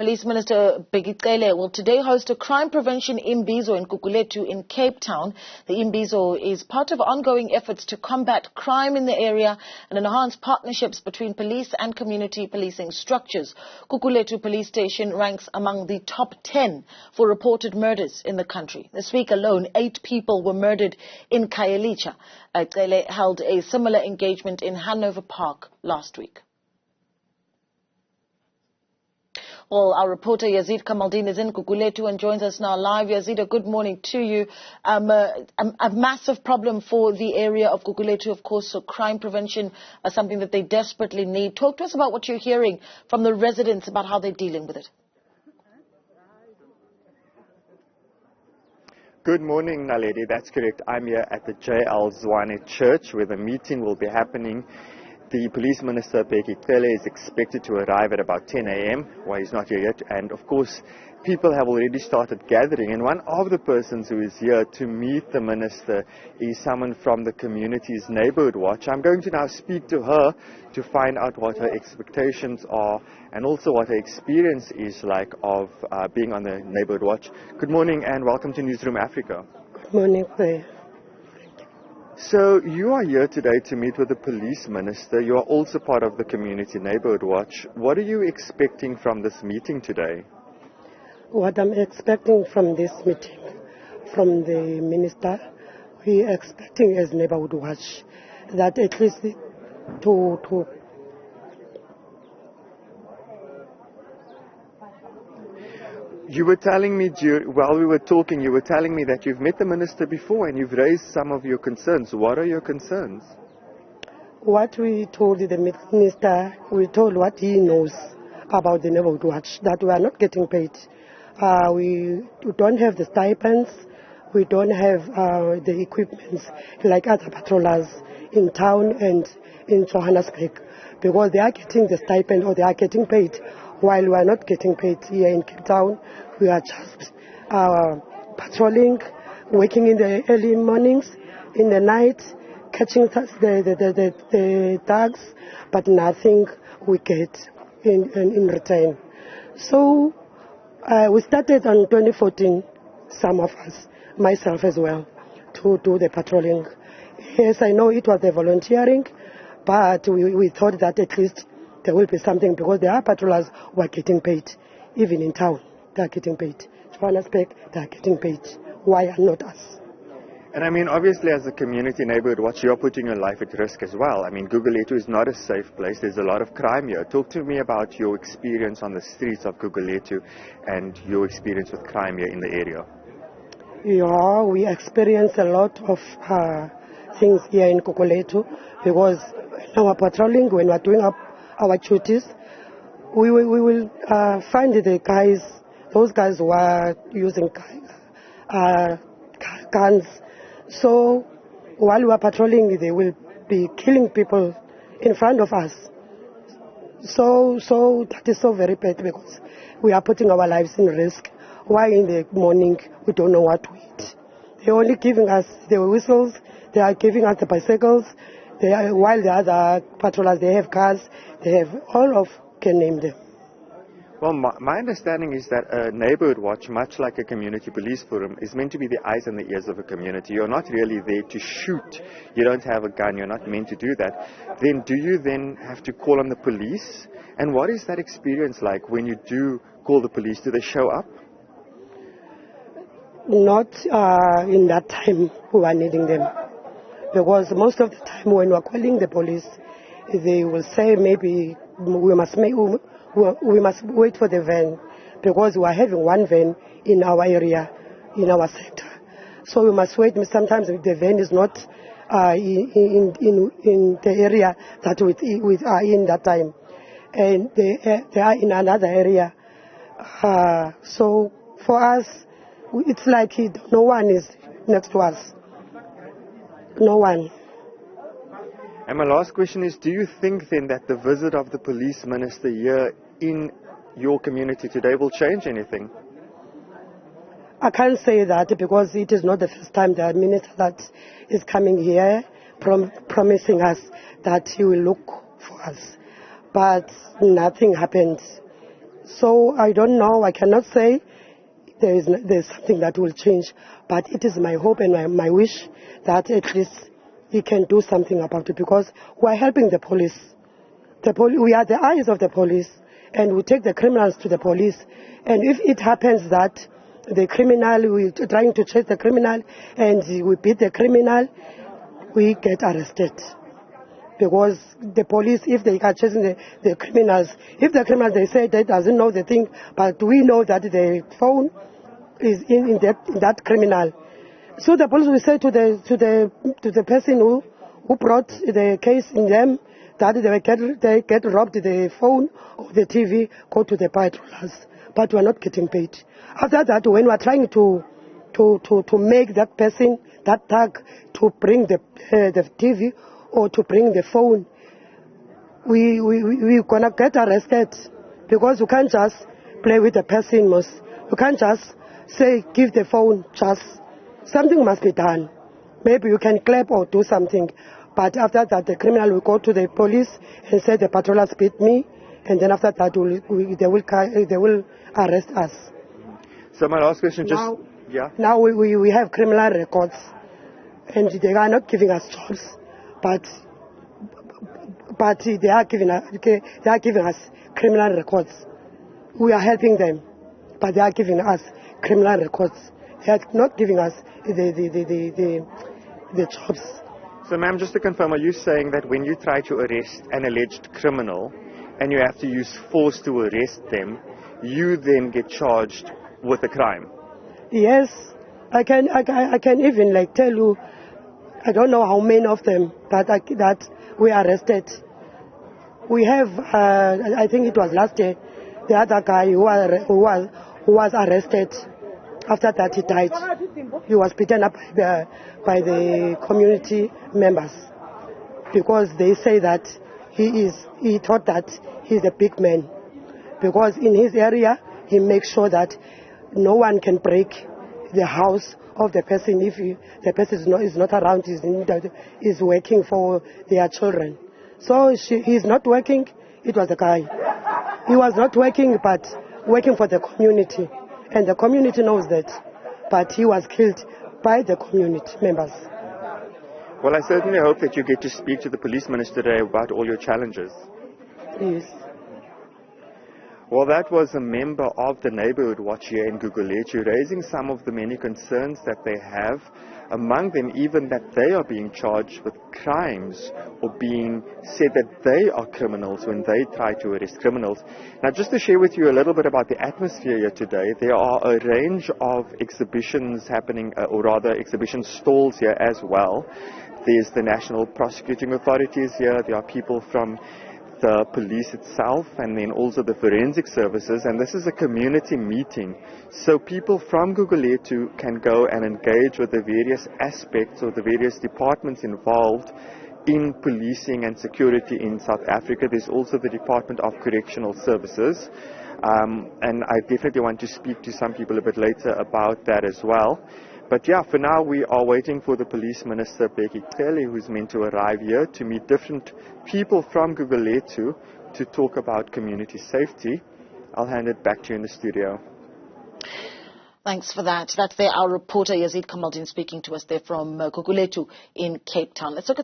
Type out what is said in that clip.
Police Minister Bheki Cele will today host a crime prevention Imbizo in Gugulethu in Cape Town. The Imbizo is part of ongoing efforts to combat crime in the area and enhance partnerships between police and community policing structures. Gugulethu Police Station ranks among the top 10 for reported murders in the country. This week alone, 8 people were murdered in Khayelitsha. Cele held a similar engagement in Hanover Park last week. Well, our reporter Yazeed Kamaldien is in Gugulethu and joins us now live. Yazeed, good morning to you. A massive problem for the area of Gugulethu, of course, so crime prevention is something that they desperately need. Talk to us about what you're hearing from the residents about how they're dealing with it. Good morning, Naledi. That's correct. I'm here at the JL Zwane Church where the meeting will be happening. The Police Minister Bheki Cele is expected to arrive at about 10 a.m. Well, he's not here yet. And of course, people have already started gathering. And one of the persons who is here to meet the Minister is someone from the community's Neighborhood Watch. I'm going to now speak to her to find out what her expectations are and also what her experience is like of being on the Neighborhood Watch. Good morning and welcome to Newzroom Afrika. Good morning, Claire. So you are here today to meet with the Police Minister. You are also part of the Community Neighborhood Watch. What are you expecting from this meeting today? What I'm expecting from this meeting, from the Minister, we are expecting as Neighborhood Watch that at least to You were telling me, while we were talking, you were telling me that you've met the Minister before and you've raised some of your concerns. What are your concerns? What we told the Minister, we told what he knows about the Neighborhood Watch, that we are not getting paid. We don't have the stipends, we don't have the equipment like other patrollers in town and in Johannesburg, because they are getting the stipend or they are getting paid. While we are not getting paid here in Cape Town, we are just patrolling, working in the early mornings, in the night, catching the thugs, but nothing we get in return. So we started on 2014, some of us, myself as well, to do the patrolling. Yes, I know it was the volunteering, but we thought that at least there will be something, because there are patrollers who are getting paid. Even in town, they are getting paid. Johannesburg, they are getting paid. Why are not us? And I mean, obviously, as a Community Neighborhood Watch, you're putting your life at risk as well. I mean, Gugulethu is not a safe place. There's a lot of crime here. Talk to me about your experience on the streets of Gugulethu and your experience with crime here in the area. Yeah, we experience a lot of things here in Gugulethu, because in our patrolling, when we are doing our duties, we will find the guys, those guys who are using guns. So while we are patrolling, they will be killing people in front of us. So that is so very bad, because we are putting our lives in risk. Why in the morning we don't know what to eat? They're only giving us the whistles, they are giving us the bicycles, while the other patrollers, they have cars, they have all of, can name them. Well, my understanding is that a neighborhood watch, much like a community police forum, is meant to be the eyes and the ears of a community. You're not really there to shoot. You don't have a gun. You're not meant to do that. Then do you then have to call on the police? And what is that experience like when you do call the police? Do they show up? Not in that time we are needing them. Because most of the time when we are calling the police, they will say maybe we must wait for the van, because we are having one van in our area, in our sector. So we must wait. Sometimes the van is not in the area that we are in that time, and they are in another area. So for us, it's like no one is next to us. No one. And my last question is, do you think then that the visit of the Police Minister here in your community today will change anything? I can't say that, because it is not the first time the Minister that is coming here promising us that he will look for us. But nothing happened. So I don't know, I cannot say there's something that will change, but it is my hope and my wish that at least he can do something about it, because we are helping the police. We are the eyes of the police, and we take the criminals to the police. And if it happens that the criminal, we're trying to chase the criminal and we beat the criminal, we get arrested. Because the police, if they are chasing the criminals, if the criminals, they say they doesn't know the thing, but we know that the phone is in that criminal. So the police will say to the person who brought the case in them that they get robbed the phone or the TV, go to the patrollers, but we are not getting paid. After that, when we are trying to make that person, that tag, to bring the TV or to bring the phone, we're gonna get arrested, because you can't just play with the person. You can't just say give the phone. Just something must be done. Maybe you can clap or do something, but after that the criminal will go to the police and say the patrollers beat me, and then after that they will arrest us. So my last question, now we have criminal records, and they are not giving us jobs, but they are giving us criminal records. We are helping them, but they are giving us criminal records. They are not giving us the jobs. So ma'am, just to confirm, are you saying that when you try to arrest an alleged criminal and you have to use force to arrest them, you then get charged with a crime? Yes, I can even tell you, I don't know how many of them that we arrested. We have, I think it was last year, the other guy who was arrested. After that, he died. He was beaten up by the community members, because they say that he thought that he's a big man, because in his area he makes sure that no one can break the house of the person if the person is not around, is working for their children. So he's not working. It was the guy. He was not working, but working for the community. And the community knows that. But he was killed by the community members. Well, I certainly hope that you get to speak to the police minister today about all your challenges. Yes. Well, that was a member of the Neighborhood Watch here in Gugulethu, raising some of the many concerns that they have, among them even that they are being charged with crimes or being said that they are criminals when they try to arrest criminals. Now, just to share with you a little bit about the atmosphere here today, there are a range of exhibitions happening, or rather exhibition stalls here as well. There's the National Prosecuting Authorities here, there are people from the police itself, and then also the forensic services, and this is a community meeting, so people from Gugulethu can go and engage with the various aspects or the various departments involved in policing and security in South Africa. There's also the Department of Correctional Services, and I definitely want to speak to some people a bit later about that as well. But yeah, for now we are waiting for the Police Minister Bheki Cele, who's meant to arrive here to meet different people from Gugulethu to talk about community safety. I'll hand it back to you in the studio. Thanks for that. That's our reporter Yazeed Kamaldien speaking to us there from Gugulethu in Cape Town. Let's look at